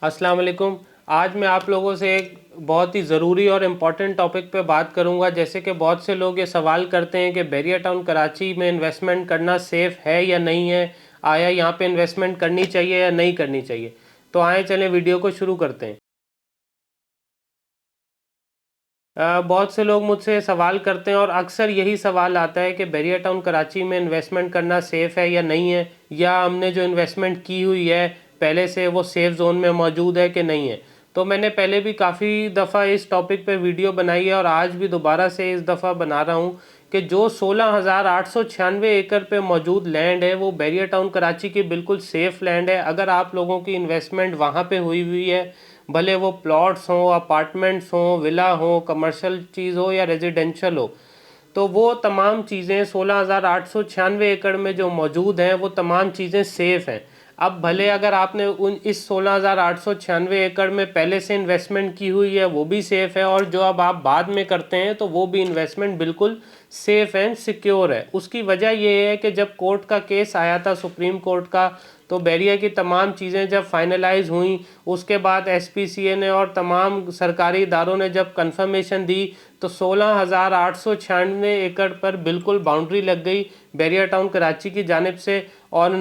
अस्सलाम वालेकुम। आज मैं आप लोगों से एक बहुत ही ज़रूरी और इम्पॉर्टेंट टॉपिक पे बात करूंगा। जैसे कि बहुत से लोग ये सवाल करते हैं कि बैरिया टाउन कराची में इन्वेस्टमेंट करना सेफ़ है या नहीं है, आया यहाँ पे इन्वेस्टमेंट करनी चाहिए या नहीं करनी चाहिए। तो आए चलें वीडियो को शुरू करते हैं। बहुत से लोग मुझसे सवाल करते हैं और अक्सर यही सवाल आता है कि बैरिया टाउन कराची में इन्वेस्टमेंट करना सेफ़ है या नहीं है, या हमने जो इन्वेस्टमेंट की हुई है पहले से वो सेफ़ जोन में मौजूद है कि नहीं है। तो मैंने पहले भी काफ़ी दफ़ा इस टॉपिक पे वीडियो बनाई है और आज भी दोबारा से इस दफ़ा बना रहा हूँ कि जो 16,896 एकड़ पे मौजूद लैंड है वो बैरिया टाउन कराची की बिल्कुल सेफ़ लैंड है। अगर आप लोगों की इन्वेस्टमेंट वहाँ पे हुई है, भले वो प्लॉट्स हों, अपार्टमेंट्स हों, विला हो, कमर्शियल चीज़ हो या रेजिडेंशियल हो, तो वो तमाम चीज़ें 16,896 एकड़ में जो मौजूद हैं वो तमाम चीज़ें सेफ़ हैं। अब भले अगर आपने उन इस 16,896 एकड़ में पहले से इन्वेस्टमेंट की हुई है वो भी सेफ़ है, और जो अब आप बाद में करते हैं तो वो भी इन्वेस्टमेंट बिल्कुल सेफ़ एंड सिक्योर है। उसकी वजह ये है कि जब कोर्ट का केस आया था सुप्रीम कोर्ट का, तो बैरिया की तमाम चीज़ें जब फाइनलाइज हुई, उसके बाद एसपीसीए ने और तमाम सरकारी इदारों ने जब कंफर्मेशन दी, तो 16,896 एकड़ पर बिल्कुल बाउंड्री लग गई बैरिया टाउन कराची की जानिब से। और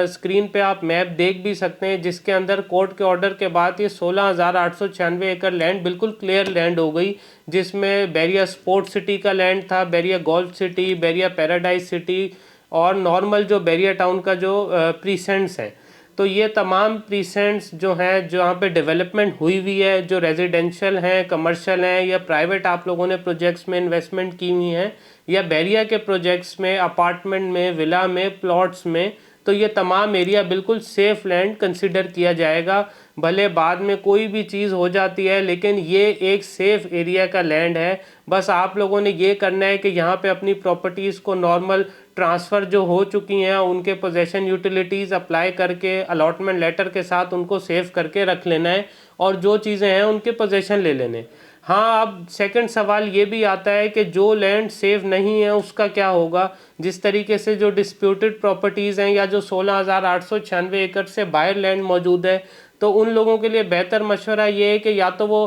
स्क्रीन पे आप मैप देख भी सकते हैं जिसके अंदर कोर्ट के ऑर्डर के बाद ये 16,896 एकड़ लैंड बिल्कुल क्लियर लैंड हो गई, जिसमें बैरिया स्पोर्ट सिटी का लैंड था, Bahria golf city, Bahria paradise city और नॉर्मल जो बैरिया टाउन का जो प्रीसेंट्स हैं। तो ये तमाम प्रीसेंट्स जो हैं जहाँ पे डेवलपमेंट हुई है, जो रेजिडेंशियल हैं, कमर्शियल हैं या प्राइवेट आप लोगों ने प्रोजेक्ट्स में इन्वेस्टमेंट की हुई हैं, या बैरिया के प्रोजेक्ट्स में, अपार्टमेंट में, विला में, प्लॉट्स में, तो ये तमाम एरिया बिल्कुल सेफ़ लैंड कंसिडर किया जाएगा। भले बाद में कोई भी चीज़ हो जाती है लेकिन ये एक सेफ़ एरिया का लैंड है। बस आप लोगों ने ये करना है कि यहाँ पे अपनी प्रॉपर्टीज़ को नॉर्मल ट्रांसफ़र जो हो चुकी हैं उनके पोजेशन यूटिलिटीज़ अप्लाई करके अलॉटमेंट लेटर के साथ उनको सेव करके रख लेना है, और जो चीज़ें हैं उनके पोजेशन ले लेने। हाँ, अब सेकंड सवाल ये भी आता है कि जो लैंड सेव नहीं है उसका क्या होगा। जिस तरीके से जो डिस्प्यूटेड प्रॉपर्टीज़ हैं या जो 16,896 एकड़ से बाहर लैंड मौजूद है, तो उन लोगों के लिए बेहतर मशवरा ये है कि या तो वो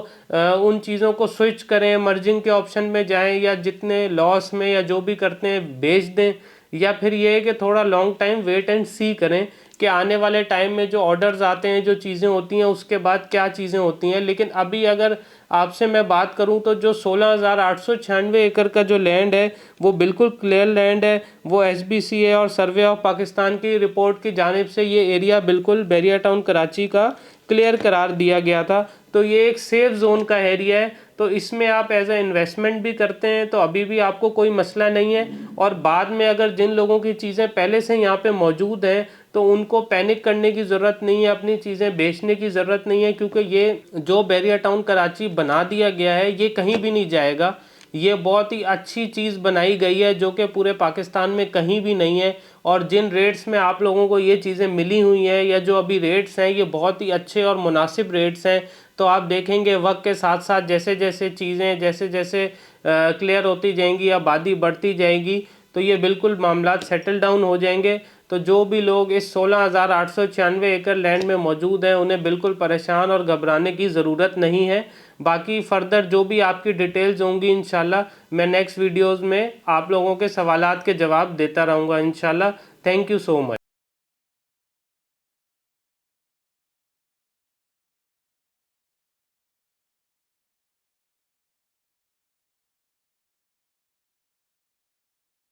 उन चीज़ों को स्विच करें, मर्जिंग के ऑप्शन में जाएं, या जितने लॉस में या जो भी करते हैं बेच दें, या फिर ये है कि थोड़ा लॉन्ग टाइम वेट एंड सी करें कि आने वाले टाइम में जो ऑर्डर्स आते हैं, जो चीज़ें होती हैं, उसके बाद क्या चीज़ें होती हैं। लेकिन अभी अगर आपसे मैं बात करूं तो जो 16,896 एकड़ का जो लैंड है वो बिल्कुल क्लियर लैंड है। वो एसबीसीए और सर्वे ऑफ पाकिस्तान की रिपोर्ट की जानिब से ये एरिया बिल्कुल बैरिया टाउन कराची का क्लियर करार दिया गया था। तो ये एक सेफ जोन का एरिया है, तो इसमें आप एज ए इन्वेस्टमेंट भी करते हैं तो अभी भी आपको कोई मसला नहीं है। और बाद में अगर जिन लोगों की चीज़ें पहले से यहाँ पे मौजूद हैं तो उनको पैनिक करने की ज़रूरत नहीं है, अपनी चीज़ें बेचने की ज़रूरत नहीं है, क्योंकि ये जो बैरिया टाउन कराची बना दिया गया है ये कहीं भी नहीं जाएगा। ये बहुत ही अच्छी चीज़ बनाई गई है जो कि पूरे पाकिस्तान में कहीं भी नहीं है। और जिन रेट्स में आप लोगों को ये चीज़ें मिली हुई हैं या जो अभी रेट्स हैं ये बहुत ही अच्छे और मुनासिब रेट्स हैं। तो आप देखेंगे वक्त के साथ साथ जैसे जैसे चीज़ें जैसे जैसे क्लियर होती जाएंगी, आबादी बढ़ती जाएगी, तो ये बिल्कुल मामला सेटल डाउन हो जाएंगे। तो जो भी लोग इस 16,896 एकड़ लैंड में मौजूद हैं उन्हें बिल्कुल परेशान और घबराने की ज़रूरत नहीं है। बाकी फ़र्दर जो भी आपकी डिटेल्स होंगी इंशाल्लाह मैं नेक्स्ट वीडियोज़ में आप लोगों के सवालात के जवाब देता रहूँगा इंशाल्लाह। Thank you so much.